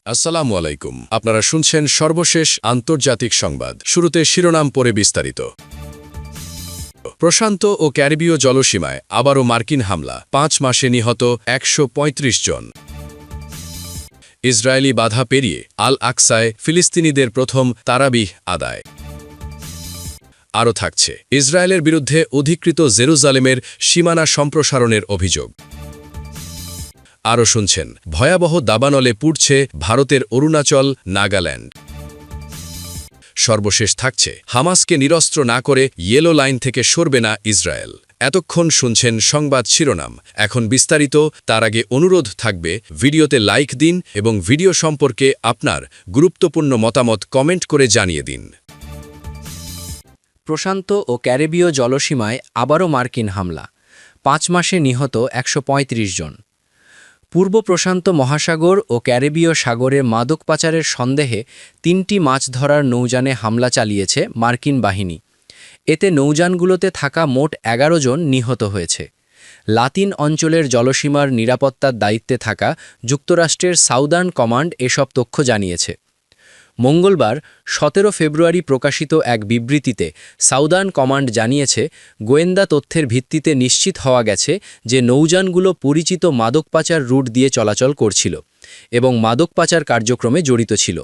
আসসালামু আলাইকুম। আপনারা শুনছেন সর্বশেষ আন্তর্জাতিক সংবাদ। শুরুতে শিরোনাম পরে বিস্তারিত। প্রশান্ত ও ক্যারিবীয় জলসীমায় আবারও মার্কিন হামলা, ৫ মাসে নিহত ১৩৫ জন। ইসরায়েলি বাধা পেরিয়ে আল আকসায় ফিলিস্তিনিদের প্রথম তারাবিহ আদায়। আরও থাকছে ইসরায়েলের বিরুদ্ধে অধিকৃত জেরুজালেমের সীমানা সম্প্রসারণের অভিযোগ। আরও শুনছেন ভয়াবহ দাবানলে পুড়ছে ভারতের অরুণাচল, নাগাল্যান্ড। সর্বশেষ থাকছে হামাসকে নিরস্ত্র না করে ইয়েলো লাইন থেকে সরবে না ইসরায়েল। এতক্ষণ শুনছেন সংবাদ শিরোনাম, এখন বিস্তারিত। তার আগে অনুরোধ থাকবে ভিডিওতে লাইক দিন এবং ভিডিও সম্পর্কে আপনার গুরুত্বপূর্ণ মতামত কমেন্ট করে জানিয়ে দিন। প্রশান্ত ও ক্যারিবীয় জলসীমায় আবারও মার্কিন হামলা, ৫ মাসে নিহত ১৩৫ জন। পূর্ব প্রশান্ত মহাসাগর ও ক্যারিবীয় সাগরে মাদক পাচারের সন্দেহে ৩টি মাছ ধরার নৌযানে হামলা চালিয়েছে মার্কিন বাহিনী। এতে নৌযানগুলোতে থাকা মোট ১১ জন নিহত হয়েছে। লাতিন অঞ্চলের জলসীমার নিরাপত্তার দায়িত্বে থাকা যুক্তরাষ্ট্রের সাউদার্ন কমান্ড এসব তথ্য জানিয়েছে। মঙ্গলবার ১৭ ফেব্রুয়ারি প্রকাশিত এক বিবৃতিতে সাউদার্ন কমান্ড জানিয়েছে, গোয়েন্দা তথ্যের ভিত্তিতে নিশ্চিত হওয়া গেছে যে নৌযানগুলো পরিচিত মাদক পাচার রুট দিয়ে চলাচল করছিল এবং মাদক পাচার কার্যক্রমে জড়িত ছিল।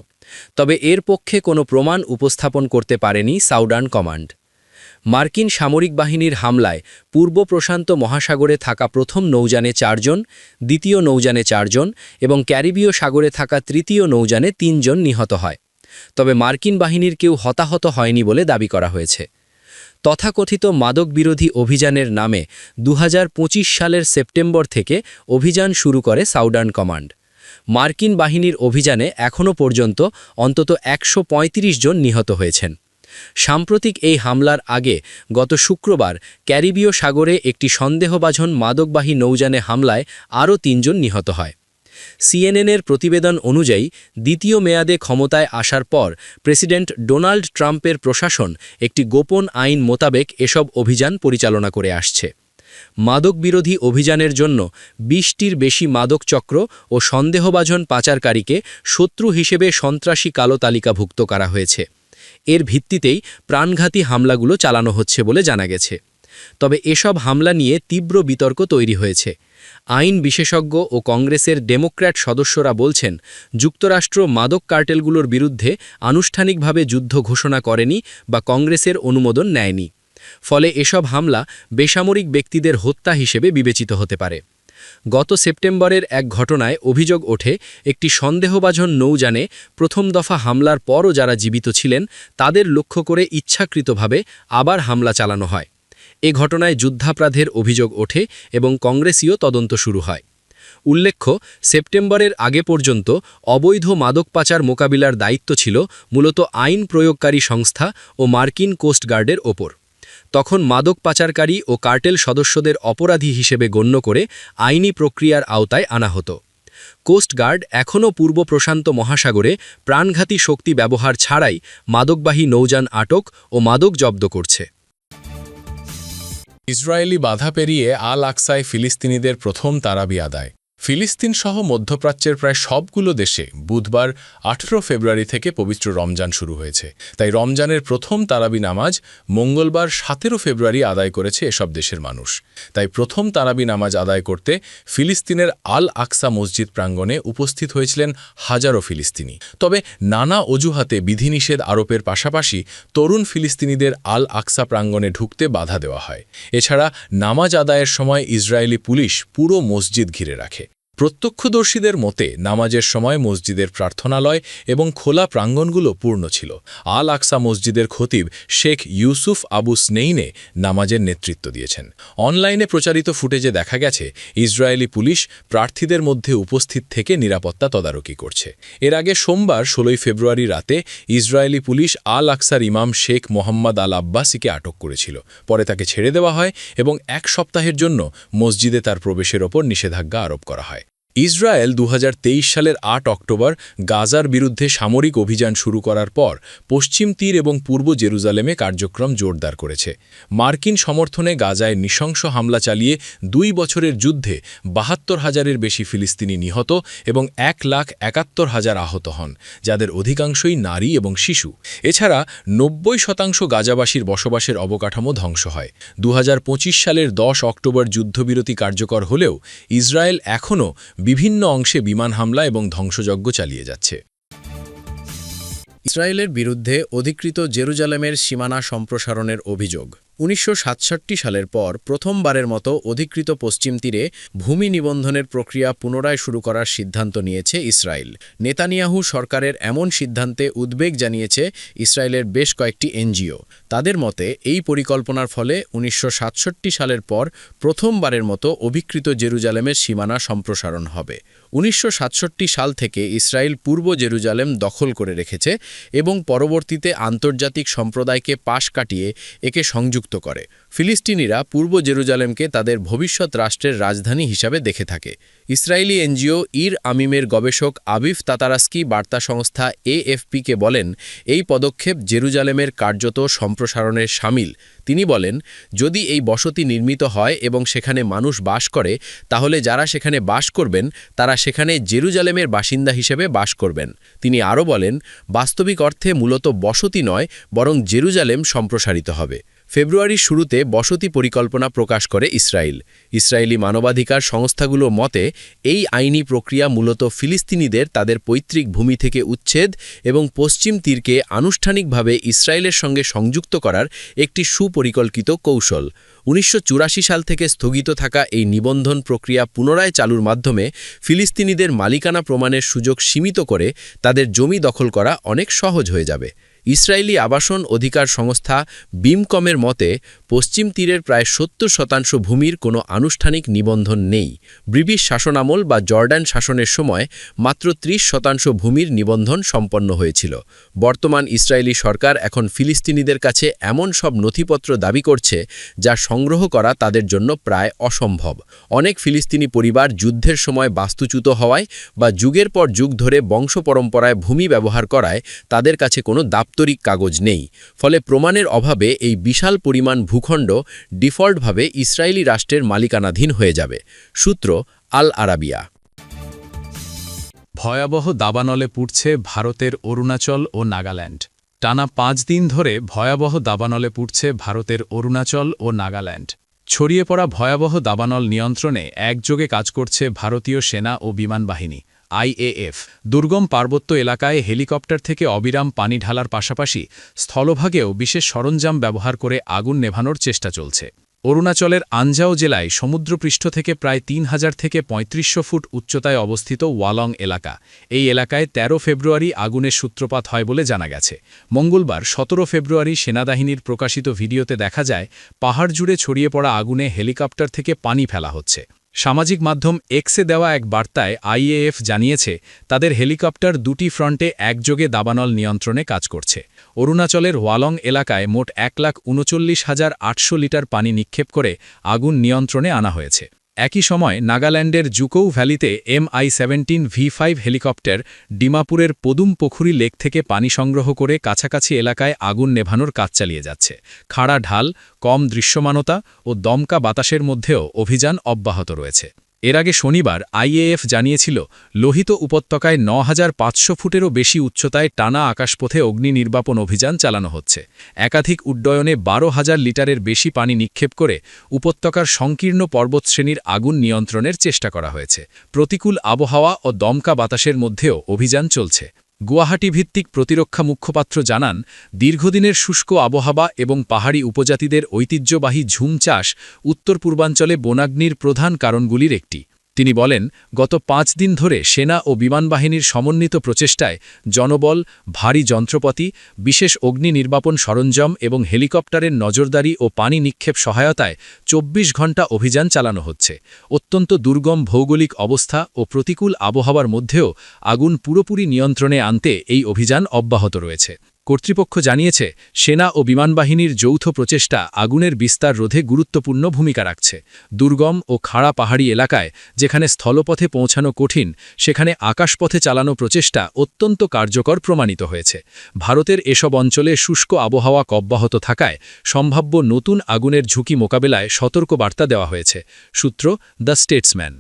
তবে এর পক্ষে কোনো প্রমাণ উপস্থাপন করতে পারেনি সাউদার্ন কমান্ড। মার্কিন সামরিক বাহিনীর হামলায় পূর্ব প্রশান্ত মহাসাগরে থাকা প্রথম নৌযানে ৪ জন, দ্বিতীয় নৌযানে ৪ জন এবং ক্যারিবীয় সাগরে থাকা তৃতীয় নৌযানে ৩ জন নিহত হয়। তবে মার্কিন বাহিনীর কেউ হতাহত হয়নি বলে দাবি করা হয়েছে। তথাকথিত মাদক বিরোধী অভিযানের নামে ২০২৫ সালের সেপ্টেম্বর থেকে অভিযান শুরু করে সাউদার্ন কমান্ড। মার্কিন বাহিনীর অভিযানে এখনও পর্যন্ত অন্তত ১৩৫ জন নিহত হয়েছেন। সাম্প্রতিক এই হামলার আগে গত শুক্রবার ক্যারিবীয় সাগরে একটি সন্দেহভাজন মাদকবাহী নৌযানে হামলায় আরও ৩ জন নিহত হয়। সিএনএনের প্রতিবেদন অনুযায়ী দ্বিতীয় মেয়াদে ক্ষমতায় আসার পর প্রেসিডেন্ট ডোনাল্ড ট্রাম্পের প্রশাসন একটি গোপন আইন মোতাবেক এসব অভিযান পরিচালনা করে আসছে। মাদক বিরোধী অভিযানের জন্য ২০টির বেশি মাদক চক্র ও সন্দেহভাজন পাচারকারীকে শত্রু হিসেবে সন্ত্রাসী কালো তালিকাভুক্ত করা হয়েছে। এর ভিত্তিতেই প্রাণঘাতী হামলাগুলো চালানো হচ্ছে বলে জানা গেছে। তবে এসব হামলা নিয়ে তীব্র বিতর্ক তৈরি হয়েছে। আইন বিশেষজ্ঞ ও কংগ্রেসের ডেমোক্র্যাট সদস্যরা বলছেন, যুক্তরাষ্ট্র মাদক কার্টেলগুলোর বিরুদ্ধে আনুষ্ঠানিকভাবে যুদ্ধ ঘোষণা করেনি বা কংগ্রেসের অনুমোদন নেয়নি। ফলে এসব হামলা বেসামরিক ব্যক্তিদের হত্যা হিসেবে বিবেচিত হতে পারে। গত সেপ্টেম্বরের এক ঘটনায় অভিযোগ ওঠে, একটি সন্দেহভাজন নৌযানে প্রথম দফা হামলার পরও যারা জীবিত ছিলেন তাদের লক্ষ্য করে ইচ্ছাকৃতভাবে আবার হামলা চালানো হয়। এ ঘটনায় যুদ্ধাপরাধের অভিযোগ ওঠে এবং কংগ্রেসীয় তদন্ত শুরু হয়। উল্লেখ্য, সেপ্টেম্বরের আগে পর্যন্ত অবৈধ মাদক পাচার মোকাবিলার দায়িত্ব ছিল মূলত আইন প্রয়োগকারী সংস্থা ও মার্কিন কোস্টগার্ডের ওপর। তখন মাদক পাচারকারী ও কার্টেল সদস্যদের অপরাধী হিসেবে গণ্য করে আইনি প্রক্রিয়ার আওতায় আনা হতো। কোস্টগার্ড এখনও পূর্ব প্রশান্ত মহাসাগরে প্রাণঘাতী শক্তি ব্যবহার ছাড়াই মাদকবাহী নৌযান আটক ও মাদক জব্দ করছে। ইসরায়েলি বাধা পেরিয়ে আল আকসায় ফিলিস্তিনিদের প্রথম তারাবি আদায়। ফিলিস্তিন সহ মধ্যপ্রাচ্যের প্রায় সবগুলো দেশে বুধবার ১৮ ফেব্রুয়ারি থেকে পবিত্র রমজান শুরু হয়েছে। তাই রমজানের প্রথম তারাবি নামাজ মঙ্গলবার ১৭ ফেব্রুয়ারি আদায় করেছে এসব দেশের মানুষ। তাই প্রথম তারাবি নামাজ আদায় করতে ফিলিস্তিনের আল আকসা মসজিদ প্রাঙ্গণে উপস্থিত হয়েছিলেন হাজারো ফিলিস্তিনি। তবে নানা অজুহাতে বিধিনিষেধ আরোপের পাশাপাশি তরুণ ফিলিস্তিনিদের আল আকসা প্রাঙ্গণে ঢুকতে বাধা দেওয়া হয়। এছাড়া নামাজ আদায়ের সময় ইসরায়েলি পুলিশ পুরো মসজিদ ঘিরে রাখে। প্রত্যক্ষদর্শীদের মতে নামাজের সময় মসজিদের প্রার্থনালয় এবং খোলা প্রাঙ্গণগুলো পূর্ণ ছিল। আল আকসা মসজিদের খতিব শেখ ইউসুফ আবু স্নেইনে নামাজের নেতৃত্ব দিয়েছেন। অনলাইনে প্রচারিত ফুটেজে দেখা গেছে ইসরায়েলি পুলিশ প্রার্থীদের মধ্যে উপস্থিত থেকে নিরাপত্তা তদারকি করছে। এর আগে সোমবার ১৬ ফেব্রুয়ারি রাতে ইসরায়েলি পুলিশ আল আকসার ইমাম শেখ মোহাম্মদ আল আব্বাসিকে আটক করেছিল। পরে তাকে ছেড়ে দেওয়া হয় এবং ১ সপ্তাহের জন্য মসজিদে তার প্রবেশের ওপর নিষেধাজ্ঞা আরোপ করা হয়। ইসরায়েল 2023 সালের 8 অক্টোবর গাজার বিরুদ্ধে সামরিক অভিযান শুরু করার পর পশ্চিম তীর এবং পূর্ব জেরুজালেমে কার্যক্রম জোরদার করেছে। মার্কিন সমর্থনে গাজায় নৃশংস হামলা চালিয়ে 2 বছরের যুদ্ধে 72,000-এর বেশি ফিলিস্তিনি নিহত এবং 1,71,000 আহত হন, যাদের অধিকাংশই নারী এবং শিশু। এছাড়া 90% গাজাবাসীর বসবাসের অবকাঠামো ধ্বংস হয়। 2025 সালের 10 অক্টোবর যুদ্ধবিরতি কার্যকর হলেও ইসরায়েল এখনও বিভিন্ন অংশে বিমান হামলা এবং ধ্বংসযজ্ঞ চালিয়ে যাচ্ছে। ইসরায়েলের বিরুদ্ধে অধিকৃত জেরুজালেমের সীমানা সম্প্রসারণের অভিযোগ। 1967 সালের পর প্রথমবারের মতো অধিকৃত পশ্চিম তীরে ভূমি নিবন্ধনের প্রক্রিয়া পুনরায় শুরু করার সিদ্ধান্ত নিয়েছে ইসরায়েল। নেতানিয়াহু সরকারের এমন সিদ্ধান্তে উদ্বেগ জানিয়েছে ইসরায়েলের বেশ কয়েকটি এনজিও। তাদের মতে এই পরিকল্পনার ফলে 1967 সালের পর প্রথমবারের মতো অধিকৃত জেরুজালেমের সীমানা সম্প্রসারণ হবে। 1967 সাল থেকে ইসরায়েল পূর্ব জেরুজালেম দখল করে রেখেছে এবং পরবর্তীতে আন্তর্জাতিক সম্প্রদায়কে পাশ কাটিয়ে একে সংযুক্ত করে। ফিলিস্তিনিরা পূর্ব জেরুজালেমকে তাদের ভবিষ্যৎ রাষ্ট্রের রাজধানী হিসাবে দেখে থাকে। ইসরায়েলি এনজিও ইর আমিমের গবেষক আবিফ তাতারাস্কি বার্তা সংস্থা এএফপিকে বলেন, এই পদক্ষেপ জেরুজালেমের কার্যত সম্প্রসারণের শামিল। তিনি বলেন, যদি এই বসতি নির্মিত হয় এবং সেখানে মানুষ বাস করে, তাহলে যারা সেখানে বাস করবেন তারা সেখানে জেরুজালেমের বাসিন্দা হিসেবে বাস করবেন। তিনি আরও বলেন, বাস্তবিক অর্থে মূলত বসতি নয়, বরং জেরুজালেম সম্প্রসারিত হবে। ফেব্রুয়ারির শুরুতে বসতি পরিকল্পনা প্রকাশ করে ইসরায়েল। ইসরায়েলি মানবাধিকার সংস্থাগুলোর মতে এই আইনি প্রক্রিয়া মূলত ফিলিস্তিনিদের তাদের পৈতৃক ভূমি থেকে উচ্ছেদ এবং পশ্চিম তীরকে আনুষ্ঠানিকভাবে ইসরায়েলের সঙ্গে সংযুক্ত করার একটি সুপরিকল্পিত কৌশল। 1984 সাল থেকে স্থগিত থাকা এই নিবন্ধন প্রক্রিয়া পুনরায় চালুর মাধ্যমে ফিলিস্তিনিদের মালিকানা প্রমাণের সুযোগ সীমিত করে তাদের জমি দখল করা অনেক সহজ হয়ে যাবে। ইসরায়েলি আবাসন অধিকার সংস্থা বিমকমের মতে পশ্চিম তীরের প্রায় 70% ভূমির কোনো আনুষ্ঠানিক নিবন্ধন নেই। ব্রিটিশ শাসনামল বা জর্ডান শাসনের সময় মাত্র 30% ভূমির নিবন্ধন সম্পন্ন হয়েছিল। বর্তমান ইসরায়েলি সরকার এখন ফিলিস্তিনিদের কাছে এমন সব নথিপত্র দাবি করছে যা সংগ্রহ করা তাদের জন্য প্রায় অসম্ভব। অনেক ফিলিস্তিনি পরিবার যুদ্ধের সময় বাস্তুচ্যুত হওয়ায় বা যুগের পর যুগ ধরে বংশপরম্পরায় ভূমি ব্যবহার করায় তাদের কাছে কোনো দাপ্তরিক কাগজ নেই। ফলে প্রমাণের অভাবে এই বিশাল পরিমাণ ভূখণ্ড ডিফল্টভাবে ইসরায়েলি রাষ্ট্রের মালিকানাধীন হয়ে যাবে। সূত্র আল আরাবিয়া। ভয়াবহ দাবানলে পুড়ছে ভারতের অরুণাচল ও নাগাল্যান্ড। টানা 5 দিন ধরে ভয়াবহ দাবানলে পুড়ছে ভারতের অরুণাচল ও নাগাল্যান্ড। ছড়িয়ে পড়া ভয়াবহ দাবানল নিয়ন্ত্রণে একযোগে কাজ করছে ভারতীয় সেনা ও বিমান বাহিনী আইএএফ। দুর্গম পার্বত্য এলাকায় হেলিকপ্টার থেকে অবিরাম পানি ঢালার পাশাপাশি স্থলভাগেও বিশেষ সরঞ্জাম ব্যবহার করে আগুন নেভানোর চেষ্টা চলছে। অরুণাচলের আনজাও জেলায় সমুদ্রপৃষ্ঠ থেকে প্রায় 3000 থেকে 3500 ফুট উচ্চতায় অবস্থিত ওয়ালং এলাকা। এই এলাকায় 13 ফেব্রুয়ারি আগুনের সূত্রপাত হয় বলে জানা গেছে। মঙ্গলবার 17 ফেব্রুয়ারি সেনাবাহিনীর প্রকাশিত ভিডিওতে দেখা যায় পাহাড় জুড়ে ছড়িয়ে পড়া আগুনে হেলিকপ্টার থেকে পানি ফেলা হচ্ছে। সামাজিক মাধ্যম এক্সে দেওয়া এক বার্তায় আইএএফ জানিয়েছে তাদের হেলিকপ্টার 2টি ফ্রন্টে একযোগে দাবানল নিয়ন্ত্রণে কাজ করছে। অরুণাচলের ওয়ালং এলাকায় মোট 1,39,800 লিটার পানি নিক্ষেপ করে আগুন নিয়ন্ত্রণে আনা হয়েছে। একই সময় নাগাল্যান্ডের জুকৌ ভ্যালিতে MI-17 V5 হেলিকপ্টার ডিমাপুরের পদুম পুখুরি লেক থেকে পানি সংগ্রহ করে কাছাকাছি এলাকায় আগুন নেভানোর কাজ চালিয়ে যাচ্ছে। খাড়া ঢাল, কম দৃশ্যমানতা ও দমকা বাতাসের মধ্যেও অভিযান অব্যাহত রয়েছে। এর আগে শনিবার আইএএফ জানিয়েছিল লোহিত উপত্যকায় 9500 ফুটেরও বেশি উচ্চতায় টানা আকাশপথে অগ্নি নির্বাপন অভিযান চালানো হচ্ছে। একাধিক উড্ডয়নে 12,000 লিটারের বেশি পানি নিক্ষেপ করে উপত্যকার সংকীর্ণ পর্বতশ্রেণীর আগুন নিয়ন্ত্রণের চেষ্টা করা হয়েছে। প্রতিকূল আবহাওয়া ও দমকা বাতাসের মধ্যেও অভিযান চলছে। গুয়াহাটি ভিত্তিক প্রতিরক্ষা মুখপাত্র জানান, দীর্ঘদিনের শুষ্ক আবহাওয়া এবং পাহাড়ি উপজাতিদের ঐতিহ্যবাহী ঝুম চাষ উত্তর পূর্বাঞ্চলে বনাগ্নির প্রধান কারণগুলির একটি। তিনি বলেন, গত 5 দিন ধরে সেনা ও বিমান বাহিনীর সমন্বিত প্রচেষ্টায় জনবল, ভারী যন্ত্রপাতি, বিশেষ অগ্নি নির্বাপন সরঞ্জাম এবং হেলিকপ্টারের নজরদারি ও পানি নিক্ষেপ সহায়তায় 24 ঘণ্টা অভিযান চালানো হচ্ছে। অত্যন্ত দুর্গম ভৌগোলিক অবস্থা ও প্রতিকূল আবহাওয়ার মধ্যেও আগুন পুরোপুরি নিয়ন্ত্রণে আনতে এই অভিযান অব্যাহত রয়েছে। কর্তৃপক্ষ জানিয়েছে সেনা ও বিমানবাহিনীর যৌথ প্রচেষ্টা আগুনের বিস্তার রোধে গুরুত্বপূর্ণ ভূমিকা রাখছে। দুর্গম ও খাড়া পাহাড়ি এলাকায় যেখানে স্থলপথে পৌঁছানো কঠিন, সেখানে আকাশপথে চালানো প্রচেষ্টা অত্যন্ত কার্যকর প্রমাণিত হয়েছে। ভারতের এসব অঞ্চলে শুষ্ক আবহাওয়া অব্যাহত থাকায় সম্ভাব্য নতুন আগুনের ঝুঁকি মোকাবেলায় সতর্কবার্তা দেওয়া হয়েছে। সূত্র দ্য স্টেটসম্যান।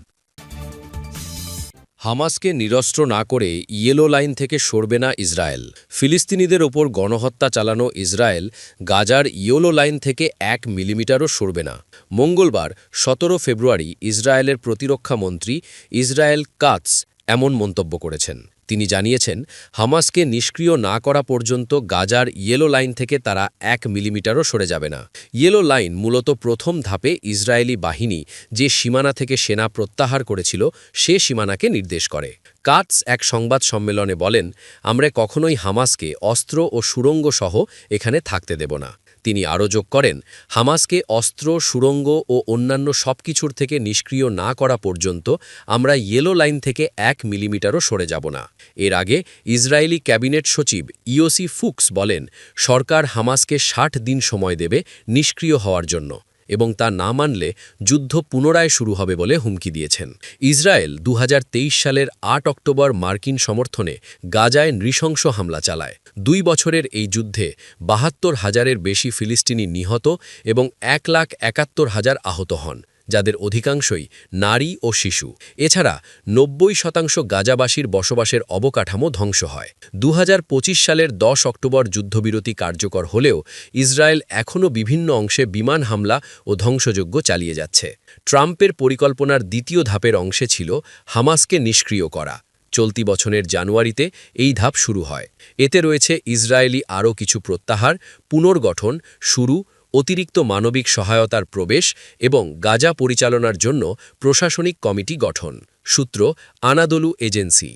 হামাসকে নিরস্ত্র না করে ইয়েলো লাইন থেকে সরবে না ইসরায়েল। ফিলিস্তিনিদের ওপর গণহত্যা চালানো ইসরায়েল গাজার ইয়েলো লাইন থেকে 1 মিলিমিটারও সরবে না। মঙ্গলবার 17 ফেব্রুয়ারি ইসরায়েলের প্রতিরক্ষা মন্ত্রী ইসরায়েল কাটস এমন মন্তব্য করেছেন। তিনি জানিয়েছেন, হামাসকে নিষ্ক্রিয় না করা পর্যন্ত গাজার ইয়েলো লাইন থেকে তারা 1 মিলিমিটারও সরে যাবে না। ইয়েলো লাইন মূলত প্রথম ধাপে ইসরায়েলি বাহিনী যে সীমানা থেকে সেনা প্রত্যাহার করেছিল সে সীমানাকে নির্দেশ করে। কাটস এক সংবাদ সম্মেলনে বলেন, আমরা কখনোই হামাসকে অস্ত্র ও সুড়ঙ্গ সহ এখানে থাকতে দেব না। তিনি আরও যোগ করেন, হামাসকে অস্ত্র, সুড়ঙ্গ ও অন্যান্য সবকিছুর থেকে নিষ্ক্রিয় না করা পর্যন্ত আমরা ইয়েলো লাইন থেকে 1 মিলিমিটারও সরে যাব না। এর আগে ইসরায়েলি ক্যাবিনেট সচিব ইওসি ফুক্স বলেন, সরকার হামাসকে 60 দিন সময় দেবে নিষ্ক্রিয় হওয়ার জন্য এবং তা না মানলে যুদ্ধ পুনরায় শুরু হবে বলে হুমকি দিয়েছেন। ইসরায়েল 2023 সালের 8 অক্টোবর মার্কিন সমর্থনে গাজায় নৃশংস হামলা চালায়। 2 বছরের এই যুদ্ধে 72,000-এর বেশি ফিলিস্তিনি নিহত এবং 1,71,000 আহত হন, যাদের অধিকাংশই নারী ও শিশু। এছাড়া 90% গাজাবাসীর বসবাসের অবকাঠামো ধ্বংস হয়। 2025 সালের 10 অক্টোবর যুদ্ধবিরতি কার্যকর হলেও ইসরায়েল এখনও বিভিন্ন অংশে বিমান হামলা ও ধ্বংসযজ্ঞ চালিয়ে যাচ্ছে। ট্রাম্পের পরিকল্পনার দ্বিতীয় ধাপের অংশে ছিল হামাসকে নিষ্ক্রিয় করা। চলতি বছরের জানুয়ারিতে এই ধাপ শুরু হয়। এতে রয়েছে ইসরায়েলি আরও কিছু প্রত্যাহার, পুনর্গঠন শুরু, অতিরিক্ত মানবিক সহায়তার প্রবেশ এবং গাজা পরিচালনার জন্য প্রশাসনিক কমিটি গঠন। সূত্র আনাদোলু এজেন্সি।